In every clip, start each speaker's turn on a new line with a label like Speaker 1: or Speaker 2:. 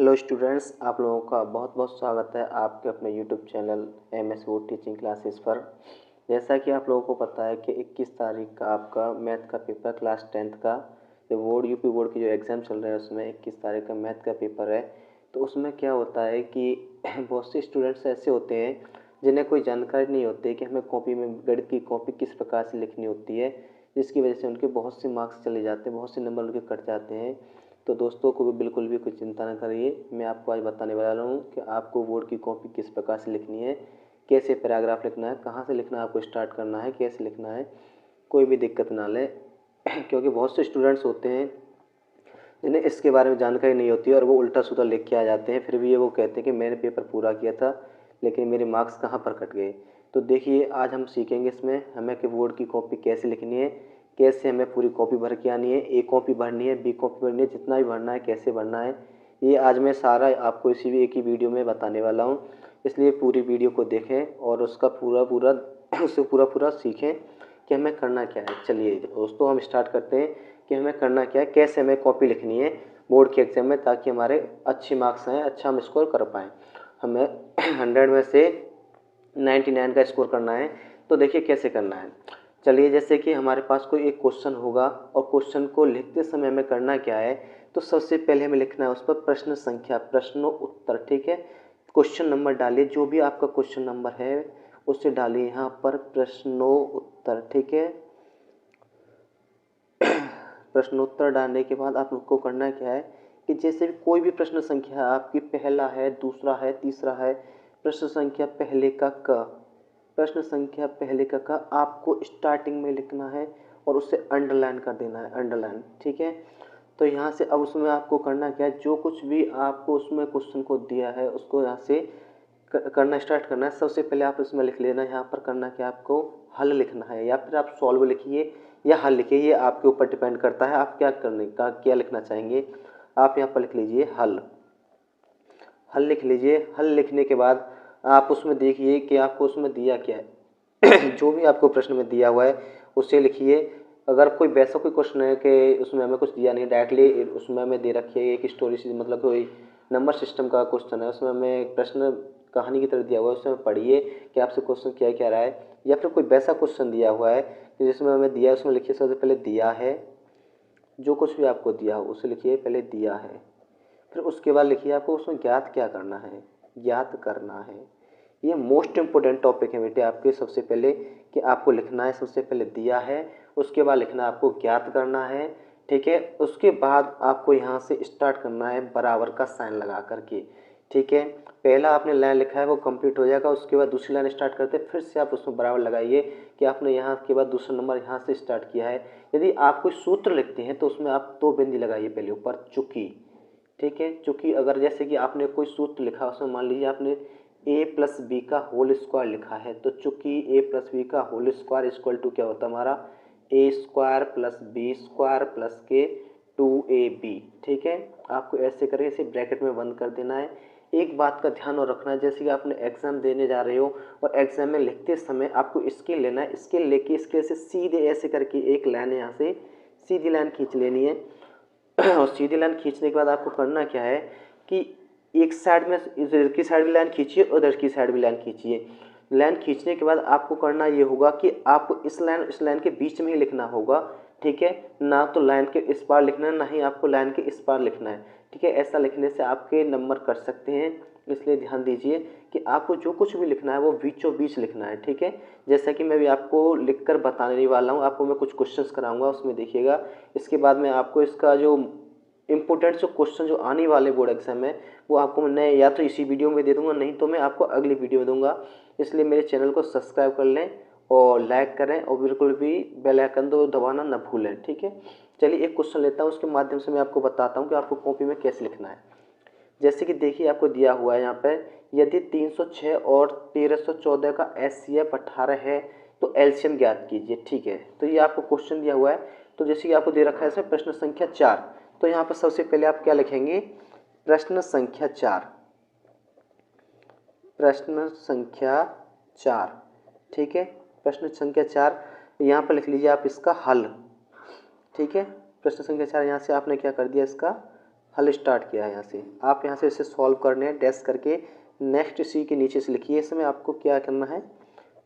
Speaker 1: Hello students, आप लोगों का बहुत बहुत स्वागत है आपके अपने यूट्यूब चैनल MS वोड टीचिंग क्लासेस पर। जैसा कि आप लोगों को पता है कि 21 तारीख का आपका मैथ का पेपर क्लास 10th का जो बोर्ड यूपी बोर्ड की जो एग्ज़ाम चल रहा है उसमें 21 तारीख का मैथ का पेपर है। तो उसमें क्या होता है कि बहुत से स्टूडेंट्स ऐसे होते हैं जिन्हें कोई जानकारी नहीं होती कि हमें कॉपी में गणित की कॉपी किस प्रकार से लिखनी होती है, जिसकी वजह से उनके बहुत से मार्क्स चले जाते हैं, बहुत से नंबर उनके कट जाते हैं। तो दोस्तों को भी बिल्कुल भी कोई चिंता ना करिए, मैं आपको आज बताने वाला हूँ कि आपको बोर्ड की कॉपी किस प्रकार से लिखनी है, कैसे पैराग्राफ लिखना है, कहाँ से लिखना है, आपको स्टार्ट करना है, कैसे लिखना है, कोई भी दिक्कत ना ले। क्योंकि बहुत से स्टूडेंट्स होते हैं जिन्हें इसके बारे में जानकारी नहीं होती है और वो उल्टा सीधा लिख के आ जाते हैं, फिर भी ये वो कहते हैं कि मैंने पेपर पूरा किया था लेकिन मेरे मार्क्स कहाँ पर कट गए। तो देखिए आज हम सीखेंगे इसमें हमें कि बोर्ड की कॉपी कैसे लिखनी है, कैसे हमें पूरी कॉपी भर के आनी है, ए कॉपी भरनी है, बी कॉपी भरनी है, जितना भी भरना है कैसे भरना है, ये आज मैं सारा आपको इसी भी एक ही वीडियो में बताने वाला हूँ। इसलिए पूरी वीडियो को देखें और उसका पूरा सीखें कि हमें करना क्या है। चलिए दोस्तों हम स्टार्ट करते हैं कि हमें करना क्या है, कैसे हमें कॉपी लिखनी है बोर्ड के एग्ज़ाम में, ताकि हमारे अच्छे मार्क्स आएँ, अच्छा हम स्कोर कर पाएँ। हमें 100 में से 99 का स्कोर करना है। तो देखिए कैसे करना है। चलिए जैसे कि हमारे पास कोई एक क्वेश्चन होगा और क्वेश्चन को लिखते समय हमें करना क्या है, तो सबसे पहले हमें लिखना है उस पर प्रश्न संख्या, प्रश्नों उत्तर। ठीक है, क्वेश्चन नंबर डालिए, जो भी आपका क्वेश्चन नंबर है उसे डालिए यहाँ पर प्रश्नों उत्तर। ठीक है, प्रश्नोत्तर डालने के बाद आप लोग को करना क्या है कि जैसे भी कोई भी प्रश्न संख्या आपकी पहला है, दूसरा है, तीसरा है, प्रश्न संख्या पहले का क, प्रश्न संख्या पहले का आपको स्टार्टिंग में लिखना है और उसे अंडरलाइन कर देना है, अंडरलाइन। ठीक है, तो यहाँ से अब उसमें आपको करना क्या है, जो कुछ भी आपको उसमें क्वेश्चन को दिया है उसको यहाँ से करना स्टार्ट करना है। सबसे पहले आप इसमें लिख लेना, यहाँ पर करना क्या आपको हल लिखना है, या फिर आप सॉल्व लिखिए या हल लिखिए, ये आपके ऊपर डिपेंड करता है आप क्या करने का क्या लिखना चाहेंगे। आप यहाँ पर लिख लीजिए हल, हल लिख लीजिए। हल लिखने के बाद आप उसमें देखिए कि आपको उसमें दिया क्या है जो भी आपको प्रश्न में दिया हुआ है उसे लिखिए। अगर कोई वैसा कोई क्वेश्चन है कि उसमें हमें कुछ दिया नहीं, डायरेक्टली उसमें हमें दे रखी है एक स्टोरी से, मतलब कोई नंबर सिस्टम का क्वेश्चन है, उसमें हमें प्रश्न कहानी की तरह दिया हुआ है, उसमें पढ़िए कि आपसे क्वेश्चन क्या कह रहा है। या फिर कोई वैसा क्वेश्चन दिया हुआ है कि जिसमें हमें दिया है, उसमें लिखिए सबसे पहले दिया है, जो कुछ भी आपको दिया हो उसे लिखिए पहले दिया है। फिर उसके बाद लिखिए आपको उसमें ज्ञात क्या करना है, ज्ञात करना है। ये मोस्ट इम्पोर्टेंट टॉपिक है बेटे आपके। सबसे पहले कि आपको लिखना है, सबसे पहले दिया है, उसके बाद लिखना है आपको ज्ञात करना है। ठीक है, उसके बाद आपको यहाँ से स्टार्ट करना है बराबर का साइन लगा करके। ठीक है, पहला आपने लाइन लिखा है वो कंप्लीट हो जाएगा, उसके बाद दूसरी लाइन स्टार्ट करते फिर से आप उसमें बराबर लगाइए कि आपने यहाँ के बाद दूसरा नंबर यहाँ से स्टार्ट किया है। यदि आप कोई सूत्र लिखते हैं तो उसमें आप 2 बिंदी लगाइए पहले ऊपर, चूंकि। ठीक है, चूंकि अगर जैसे कि आपने कोई सूत्र लिखा उसमें मान लीजिए आपने a प्लस बी का होल स्क्वायर लिखा है, तो चूंकि a प्लस बी का होल स्क्वायर इक्वल टू क्या होता है हमारा a square plus b square plus के 2ab। ठीक है, आपको ऐसे करके इसे ब्रैकेट में बंद कर देना है। एक बात का ध्यान और रखना है, जैसे कि आपने एग्जाम देने जा रहे हो और एग्जाम में लिखते समय आपको स्केल लेना है, स्केल लेके स्केल से सीधे ऐसे करके एक लाइन यहाँ से सीधी लाइन खींच लेनी है। और सीधी लाइन खींचने के बाद आपको करना क्या है कि एक साइड में इधर की साइड भी लाइन खींचिए, उधर की साइड भी लाइन खींचिए। लाइन खींचने के बाद आपको करना ये होगा कि आपको इस लाइन के बीच में ही लिखना होगा। ठीक है, ना तो लाइन के इस पार लिखना है, ना ही आपको लाइन के इस पार लिखना है। ठीक है, ऐसा लिखने से आपके नंबर कट सकते हैं, इसलिए ध्यान दीजिए कि आपको जो कुछ भी लिखना है वो बीचों बीच लिखना है। ठीक है, जैसा कि मैं भी आपको लिखकर बताने वाला हूँ, आपको मैं कुछ क्वेश्चंस कराऊंगा उसमें देखिएगा। इसके बाद में आपको इसका जो इंपॉर्टेंट जो क्वेश्चन जो आने वाले बोर्ड एग्जाम में वो आपको मैं या तो इसी वीडियो में दे दूंगा, नहीं तो मैं आपको अगली वीडियो में दूंगा। इसलिए मेरे चैनल को सब्सक्राइब कर लें और लाइक करें और बिल्कुल भी बेल आइकन दो दबाना न भूलें। ठीक है, चलिए एक क्वेश्चन लेता हूँ, उसके माध्यम से मैं आपको बताता हूँ कि आपको कॉपी में कैसे लिखना है। जैसे कि देखिए आपको दिया हुआ है यहाँ पर, यदि 306 और 1314 का HCF 18 है तो एलसीएम ज्ञात कीजिए। ठीक है, तो ये आपको क्वेश्चन दिया हुआ है। तो जैसे कि आपको दे रखा है इसमें प्रश्न संख्या 4, तो यहाँ पर सबसे पहले आप क्या लिखेंगे, प्रश्न संख्या 4, प्रश्न संख्या 4। ठीक है, प्रश्न संख्या 4 यहाँ पर लिख लीजिए आप इसका हल। ठीक है, प्रश्न संख्या 4 यहाँ से आपने क्या कर दिया, इसका हल स्टार्ट किया है यहाँ से। आप यहाँ से इसे सॉल्व करने हैं, डैश करके नेक्स्ट सी के नीचे से लिखिए। इसमें आपको क्या करना है,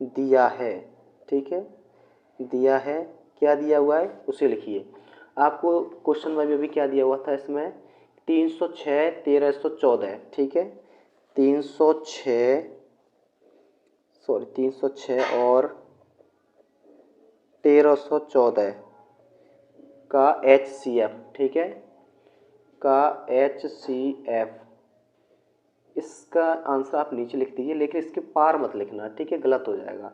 Speaker 1: दिया है, ठीक है, दिया है, क्या दिया हुआ है उसे लिखिए। आपको क्वेश्चन में भी क्या दिया हुआ था इसमें, 306 1314, ठीक है, 306 और 1314 का HCF, ठीक है, का HCF, इसका आंसर आप नीचे लिख दीजिए, लेकिन इसके पार मत लिखना, ठीक है, गलत हो जाएगा।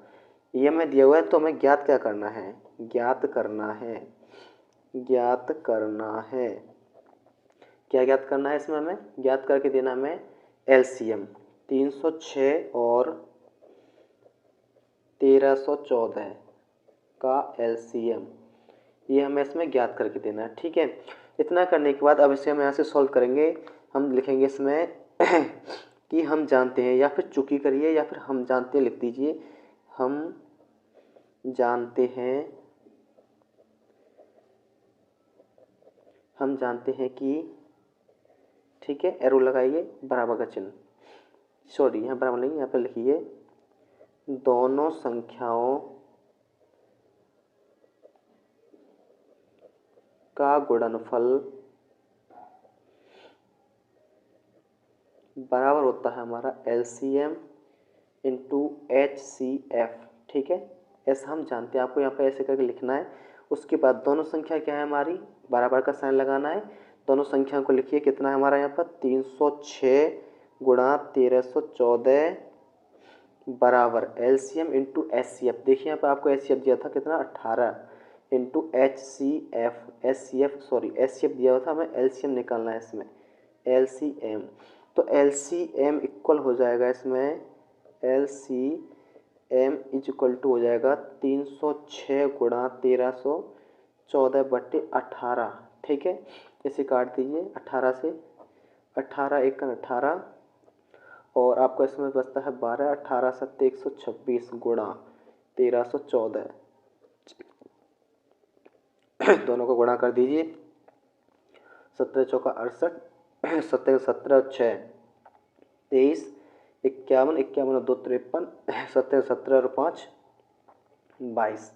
Speaker 1: ये हमें दिया हुआ है तो हमें ज्ञात क्या करना है, ज्ञात करना है, ज्ञात करना है, क्या ज्ञात करना है इसमें, हमें ज्ञात करके देना हमें LCM 306 और 1314 का LCM, ये हमें इसमें ज्ञात करके देना है, ठीक है। इतना करने के बाद अब इसे हम यहाँ से सॉल्व करेंगे। हम लिखेंगे इसमें कि हम जानते हैं, या फिर चूंकि करिए, या फिर हम जानते हैं लिख दीजिए, हम जानते हैं, हम जानते हैं कि, ठीक है, एरो लगाइए, बराबर का चिन्ह, सॉरी यहाँ बराबर नहीं, यहाँ पर लिखिए दोनों संख्याओं का गुणनफल बराबर होता है हमारा LCM इंटू HCF, ठीक है, ऐसा हम जानते हैं। आपको यहाँ पे ऐसे करके लिखना है। उसके बाद दोनों संख्या क्या है हमारी, बराबर का साइन लगाना है। दोनों संख्याओं को लिखिए, कितना है हमारा यहाँ पर 306 गुणा 1314 बराबर LCM इंटू HCF। देखिए यहाँ पर आपको HCF दिया था कितना, 18 इंटू HCF दिया हुआ था, हमें LCM निकालना है इसमें, LCM। तो LCM इक्वल हो जाएगा इसमें, LCM इज इक्वल टू हो जाएगा 306 गुणा 1314/18, ठीक है। इसे काट दीजिए 18 से, 18 1 18, और आपको इसमें बचता है 12, 18 7 126 गुणा 1314, दोनों को गुणा कर दीजिए, 17 चौका 68, 17 17 6 23, 51 51 2 53, 17 17 और 5 22।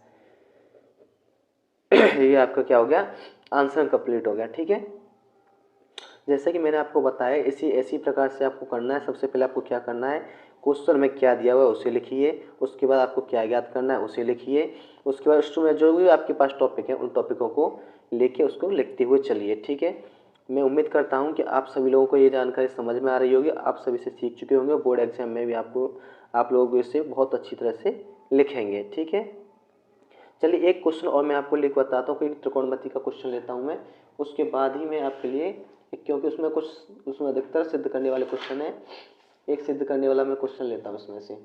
Speaker 1: ये आपका क्या हो गया, आंसर कंप्लीट हो गया, ठीक है। जैसे कि मैंने आपको बताया, इसी प्रकार से आपको करना है। सबसे पहले आपको क्या करना है, क्वेश्चन में क्या दिया हुआ है उसे लिखिए, उसके बाद आपको क्या ज्ञात करना है उसे लिखिए, उसके बाद उसमें जो भी आपके पास टॉपिक है उन टॉपिकों को लेके उसको लिखते हुए चलिए, ठीक है। मैं उम्मीद करता हूँ कि आप सभी लोगों को ये जानकारी समझ में आ रही होगी, आप सभी से सीख चुके होंगे। बोर्ड एग्जाम में भी आप लोग इसे बहुत अच्छी तरह से लिखेंगे, ठीक है। चलिए एक क्वेश्चन और मैं आपको लिख बताता हूँ कि त्रिकोणमिति का क्वेश्चन लेता हूँ मैं, उसके बाद ही मैं आपके लिए, क्योंकि उसमें अधिकतर सिद्ध करने वाले क्वेश्चन है, एक सिद्ध करने वाला मैं क्वेश्चन लेता हूँ इसमें से।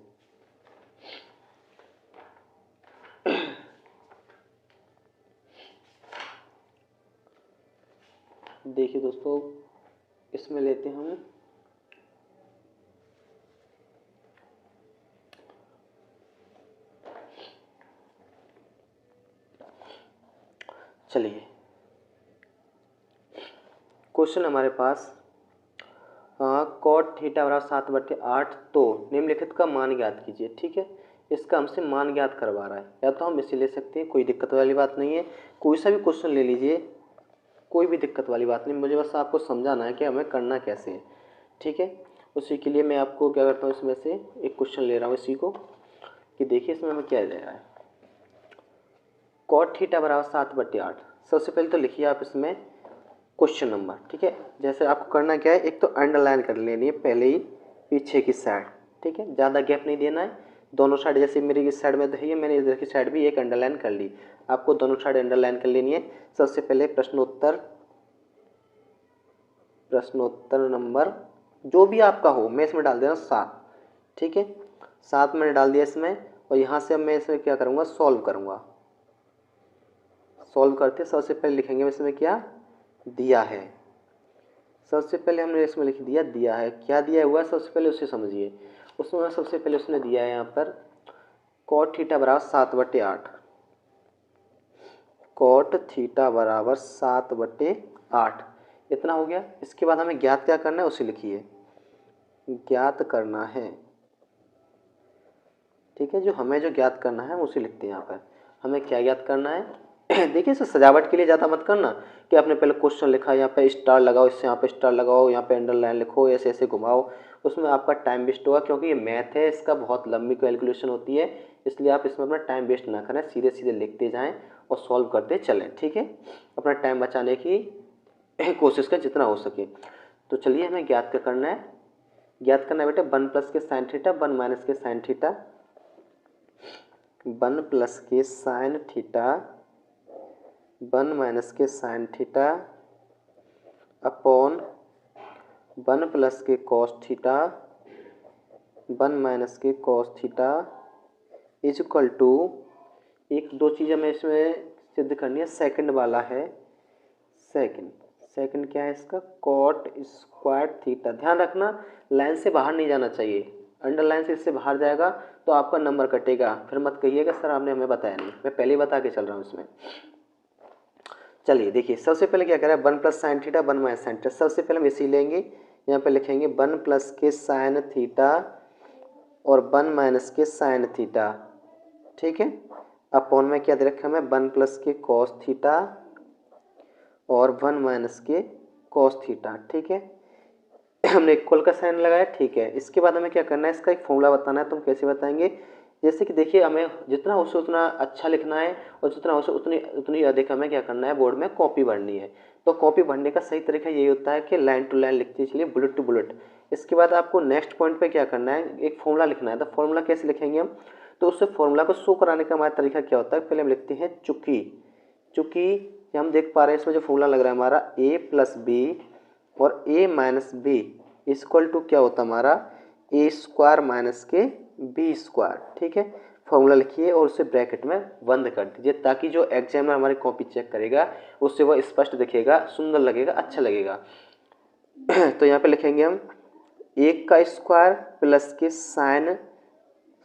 Speaker 1: देखिए दोस्तों, इसमें लेते हैं हम चलिए क्वेश्चन हमारे पास, कॉट थीटा बराबर 7/8, तो निम्नलिखित का मान ज्ञात कीजिए, ठीक है। इसका हमसे मान ज्ञात करवा रहा है, या तो हम इसे ले सकते हैं, कोई दिक्कत वाली बात नहीं है, कोई सा भी क्वेश्चन ले लीजिए, कोई भी दिक्कत वाली बात नहीं, मुझे बस आपको समझाना है कि हमें करना कैसे है, ठीक है। उसी के लिए मैं आपको क्या करता हूँ, इसमें से एक क्वेश्चन ले रहा हूँ इसी को, कि देखिए इसमें हमें क्या दे रहा है, कॉट थीटा बराबर 7/8। सबसे पहले तो लिखिए आप इसमें क्वेश्चन नंबर, ठीक है। जैसे आपको करना क्या है, एक तो अंडरलाइन कर लेनी है पहले ही पीछे की साइड, ठीक है, ज़्यादा गैप नहीं देना है। दोनों साइड, जैसे मेरी इस साइड में तो है, मैंने इधर की साइड भी एक अंडरलाइन कर ली, आपको दोनों साइड अंडरलाइन कर लेनी है। सबसे पहले प्रश्नोत्तर नंबर जो भी आपका हो, मैं इसमें डाल दे रहा हूँ 7, ठीक है, 7 मैंने डाल दिया इसमें, और यहाँ से अब मैं इसमें क्या करूँगा, सॉल्व करूँगा। सॉल्व करते सबसे पहले लिखेंगे इसमें क्या दिया है। सबसे पहले हमने इसमें लिख दिया, दिया है, क्या दिया हुआ है सबसे पहले उसे समझिए। उसमें सबसे पहले उसने दिया है यहाँ पर कॉट थीटा बराबर 7/8, कॉट थीटा बराबर 7/8। इतना हो गया। इसके बाद हमें ज्ञात क्या करना है उसे लिखिए, ज्ञात करना है। ठीक है, जो हमें जो ज्ञात करना है उसे लिखते हैं यहाँ पर। हमें क्या ज्ञात करना है देखिए इसे सजावट के लिए ज़्यादा मत करना कि आपने पहले क्वेश्चन लिखा, यहाँ पे स्टार लगाओ, इससे यहाँ पे स्टार लगाओ, यहाँ पे अंडरलाइन लिखो, ऐसे ऐसे घुमाओ, उसमें आपका टाइम वेस्ट होगा, क्योंकि ये मैथ है, इसका बहुत लंबी कैलकुलेशन होती है, इसलिए आप इसमें अपना टाइम वेस्ट ना करें, सीधे सीधे लिखते जाएँ और सॉल्व करते चलें। ठीक है, अपना टाइम बचाने की कोशिश करें जितना हो सके। तो चलिए हमें ज्ञात क्या करना है, ज्ञात करना है बेटा 1 plus k sine theta 1 minus के sine theta, 1 plus k sine theta 1 minus के sine theta upon 1 plus k cos theta 1 minus के cos theta is equal to, एक दो चीज़ हमें इसमें सिद्ध करनी है। सेकंड वाला है, सेकंड क्या है इसका, कॉट स्क्वायर थीटा। ध्यान रखना लाइन से बाहर नहीं जाना चाहिए, अंडरलाइन से इससे बाहर जाएगा तो आपका नंबर कटेगा, फिर मत कहिएगा सर आपने हमें बताया नहीं, मैं पहले ही बता के चल रहा हूँ इसमें। चलिए देखिए सबसे पहले क्या करें, 1 plus sine theta 1 minus sine theta, सबसे पहले हम इसी लेंगे, यहाँ पे लिखेंगे 1 प्लस के साइन थीटा और 1 माइनस के साइन थीटा। ठीक है, अपॉन में क्या दे रखा है हमें, 1 प्लस के कॉस थीटा और 1 माइनस के कॉस थीटा। ठीक है, हमने इक्वल का साइन लगाया। ठीक है, इसके बाद हमें क्या करना है, इसका एक फॉर्मूला बताना है। तो हम कैसे बताएंगे, जैसे कि देखिए हमें जितना हो सके उतना अच्छा लिखना है और जितना हो सके उतनी उतनी अधिक हमें क्या करना है, बोर्ड में कॉपी भरनी है। तो कॉपी भरने का सही तरीका यही होता है कि लाइन टू लाइन लिखते चलिए, बुलेट टू बुलेट। इसके बाद आपको नेक्स्ट पॉइंट पे क्या करना है, एक फॉर्मूला लिखना है। तो फॉर्मूला कैसे लिखेंगे हम, तो उससे फॉर्मूला को शो कराने का हमारा तरीका क्या होता है, पहले हम लिखते हैं चूंकि, चूंकि हम देख पा रहे हैं इसमें जो फॉर्मूला लग रहा है हमारा a प्लस बी और a minus b equal to क्या होता है हमारा, ए स्क्वायर माइनस के बी स्क्वायर। ठीक है, फॉर्मूला लिखिए और उसे ब्रैकेट में बंद कर दीजिए, ताकि जो एग्जामिनर हमारी कॉपी चेक करेगा उससे वह स्पष्ट दिखेगा, सुंदर लगेगा, अच्छा लगेगा। तो यहाँ पे लिखेंगे हम 1 का square plus k sign,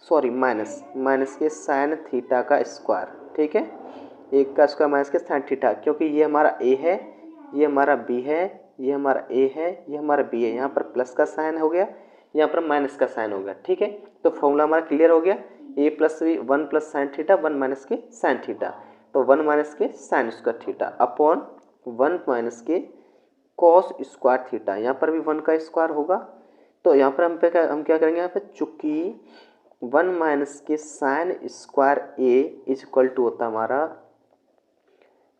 Speaker 1: sorry minus के साइन थीटा का स्क्वायर। ठीक है, 1 का स्क्वायर माइनस के साइन थीटा, क्योंकि ये हमारा a है, ये हमारा b है, ये हमारा a है, ये हमारा b है, यहाँ पर प्लस का साइन हो गया, यहाँ पर माइनस का साइन हो गया। ठीक है, तो फॉर्मूला हमारा क्लियर हो गया, a plus B 1 plus sine theta 1 minus के साइन थीटा, तो 1 माइनस के sine square theta upon 1 minus के कॉस स्क्वायर थीटा, यहाँ पर भी 1 का स्क्वायर होगा। तो यहाँ पर हम क्या करेंगे, यहाँ पर चूंकि 1 माइनस के sine square A is equal to होता हमारा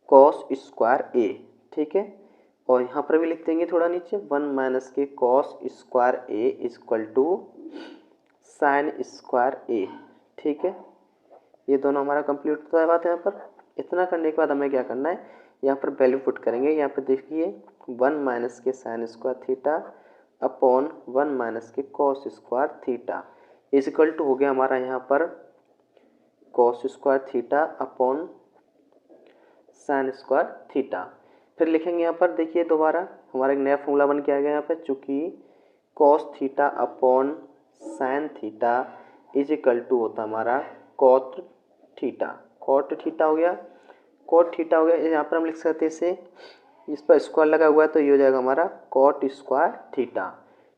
Speaker 1: कॉस स्क्वायर ए। ठीक है, और यहाँ पर भी लिख देंगे थोड़ा नीचे 1 माइनस के cos square A is equal to sine square A. ठीक है, ये दोनों हमारा कंप्लीट होता है बात। यहाँ पर इतना करने के बाद हमें क्या करना है, यहाँ पर वैल्यू पुट करेंगे। यहाँ पर देखिए 1 माइनस के sine square theta upon 1 minus के cos square theta is equal to हो गया हमारा यहाँ पर cos square theta upon sine square theta. फिर लिखेंगे यहाँ पर देखिए दोबारा हमारा एक नया फॉर्मूला बन के आ गया यहाँ पर, चूँकि cos theta upon sine theta is equal to होता हमारा कॉट थीटा। कॉट थीटा हो गया, कॉट थीटा हो गया। यहाँ पर हम लिख सकते हैं इसे, इस पर स्क्वायर लगा हुआ है तो ये हो जाएगा हमारा कॉट स्क्वायर थीटा।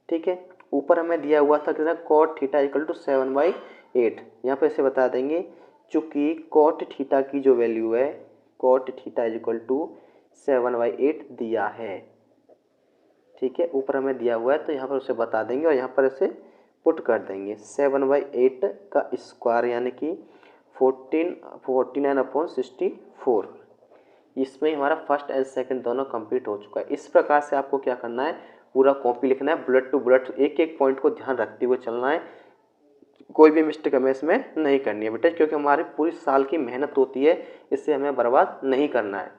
Speaker 1: ठीक है, ऊपर हमें दिया हुआ था कितना, कॉट थीटा इक्वल टू 7/8। यहाँ पर इसे बता देंगे चूँकि कॉट थीटा की जो वैल्यू है, cot theta is equal to 7/8 दिया है। ठीक है, ऊपर हमें दिया हुआ है तो यहाँ पर उसे बता देंगे और यहाँ पर इसे पुट कर देंगे। 7/8 का स्क्वायर यानी कि 49/64। इसमें हमारा फर्स्ट एंड सेकंड दोनों कंप्लीट हो चुका है। इस प्रकार से आपको क्या करना है, पूरा कॉपी लिखना है, बुलेट टू बुलेट, एक एक पॉइंट को ध्यान रखते हुए चलना है। कोई भी मिस्टेक हमें इसमें नहीं करनी है बेटा, क्योंकि हमारी पूरी साल की मेहनत होती है, इससे हमें बर्बाद नहीं करना है।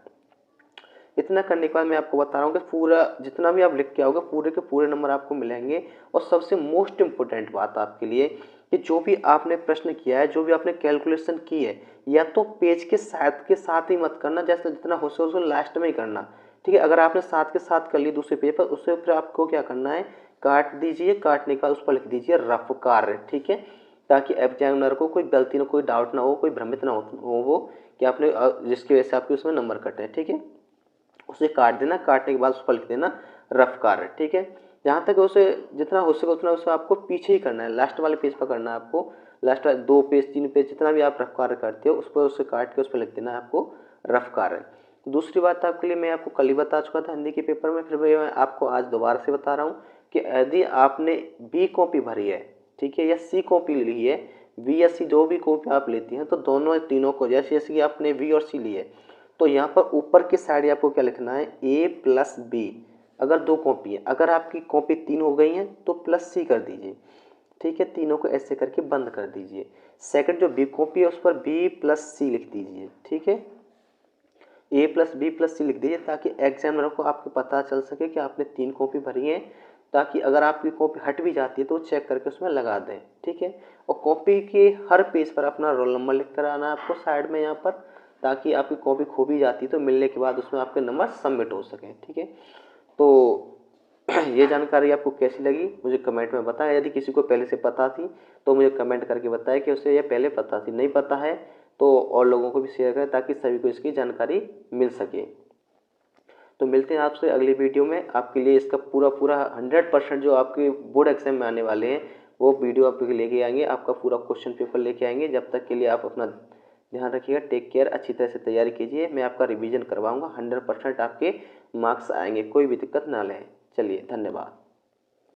Speaker 1: इतना करने के बाद मैं आपको बता रहा हूँ कि पूरा जितना भी आप लिख के आओगे पूरे के पूरे नंबर आपको मिलेंगे। और सबसे मोस्ट इम्पोर्टेंट बात आपके लिए कि जो भी आपने प्रश्न किया है, जो भी आपने कैलकुलेशन की है, या तो पेज के साथ ही मत करना, जैसे जितना हो सके उसको लास्ट में ही करना। ठीक है, अगर आपने साथ के साथ कर ली दूसरे पेज पर, उससे फिर आपको क्या करना है, काट दीजिए, काटने का उस पर लिख दीजिए रफ कार्य। ठीक है, ताकि एग्जामिनर को कोई गलती ना, कोई डाउट ना हो, कोई भ्रमित ना हो वो कि आपने जिसकी वजह से आपके उसमें नंबर कटे। ठीक है, उसे काट देना, काटने के बाद उस पर लिख देना रफ कार्य। ठीक है, जहाँ तक उसे जितना हो सके उतना उसे आपको पीछे ही करना है, लास्ट वाले पेज पर करना है आपको। लास्ट वाले 2 पेज 3 पेज जितना भी आप रफ कार्य करते हो उस पर उसे काट के उस पर लिख देना है आपको रफ कार्य। दूसरी बात आपके लिए मैं आपको कल ही बता चुका था हिंदी के पेपर में, फिर मैं आपको आज दोबारा से बता रहा हूँ कि यदि आपने बी कॉपी भरी है, ठीक है, या सी कॉपी ली है, बी या सी जो भी कॉपी आप लेती हैं, तो दोनों तीनों को जैसे जैसे कि आपने बी और सी ली है, तो यहाँ पर ऊपर की साइड आपको क्या लिखना है, ए प्लस बी। अगर 2 कॉपी है, अगर आपकी कॉपी 3 हो गई हैं तो प्लस सी कर दीजिए। ठीक है, तीनों को ऐसे करके बंद कर दीजिए। सेकंड जो बी कॉपी है उस पर बी प्लस सी लिख दीजिए। ठीक है, ए प्लस बी प्लस सी लिख दीजिए ताकि एग्जामिनर को आपको पता चल सके कि आपने 3 कॉपी भरी है, ताकि अगर आपकी कॉपी हट भी जाती है तो चेक करके उसमें लगा दें। ठीक है, और कॉपी के हर पेज पर अपना रोल नंबर लिख कर आना है आपको साइड में यहाँ पर, ताकि आपकी कॉपी खो भी जाती है तो मिलने के बाद उसमें आपके नंबर सबमिट हो सकें। ठीक है, तो ये जानकारी आपको कैसी लगी मुझे कमेंट में बताएं। यदि किसी को पहले से पता थी तो मुझे कमेंट करके बताएं कि उसे ये पहले पता थी, नहीं पता है तो और लोगों को भी शेयर करें ताकि सभी को इसकी जानकारी मिल सके। तो मिलते हैं आपसे अगली वीडियो में। आपके लिए इसका पूरा पूरा 100% जो आपके बोर्ड एग्जाम में आने वाले हैं वो वीडियो आपके लेके आएंगे, आपका पूरा क्वेश्चन पेपर लेके आएंगे। जब तक के लिए आप अपना ध्यान रखिएगा, टेक केयर, अच्छी तरह से तैयारी कीजिए। मैं आपका रिवीजन करवाऊंगा, 100% आपके मार्क्स आएंगे, कोई भी दिक्कत ना लें। चलिए, धन्यवाद।